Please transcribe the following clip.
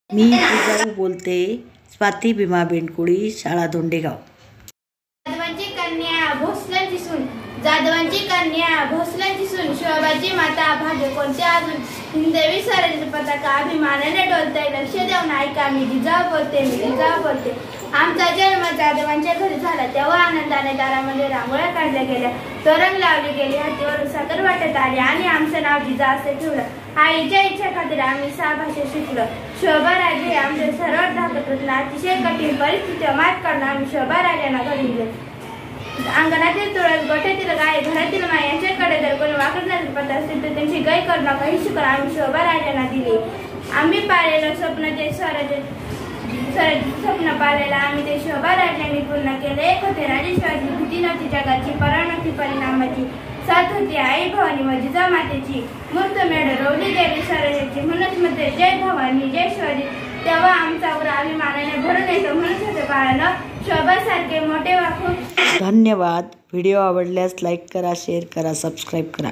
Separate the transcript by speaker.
Speaker 1: मी जिजाऊ बोलते, स्वाती भीमा बेंडकुळी, शाळा धोंडेगाव।
Speaker 2: जाधवांची कन्या भोसल्यांची सून, जाधवांची कन्या भोसल्यांची सून, शोभाची माता भाग्य कोणते अजून, हिंदवी स्वराज्याचा पताका अभिमानाने डोलतोय, लक्ष देऊन ऐका, मी जिजाऊ बोलते। आमचा जन्म जाधवांच्या घरी झाला, तेव्हा आनंदाने दारामध्ये रांगोळ्या काढल्या गेल्या, तोरण लावले गेले, हातीवर साखर वाटत आली आणि आमचं नाव जिजा असे ठेवलं। आईच्या इच्छा खातीर आम्ही 6 भाषा शिकलो। शोभाराजे हे आमचे सर्वात धाकट रत्न, अतिशय कठीण परिस्थितीवर मात काढून आम्ही शोभाराजांना घरी दिले। अंगणातील तुळस, गोठ्यातील गाय, घरातील माय यांच्याकडे जर कोणी वाकडण्याचा पत्ता असेल तर त्यांची गाय करू नका ही शिकवण आम्ही शोभाराजांना दिली। आम्ही पाळलेलं स्वप्न जे स्वप्न पाळलेलं आम्ही ते शोभाराजांनी पूर्ण केले। एक होते राजे शिवाजी, भीती नव्हती जगाची, पराव नव्हती परिणामाची, साथ होती आई भवानी व जिजाऊ मातेची, मूर्त मेढ रोवली गेली स्वराज्याची, म्हणूनच म्हणते जय भवानी जय शिवाजी, तेव्हा आमचा उरा अभिमानाने भरून येतो, म्हणून होते बाळानं शोभासारखे मोठे वाखून।
Speaker 1: धन्यवाद। व्हिडिओ आवडल्यास लाईक करा, शेअर करा, सबस्क्राईब करा।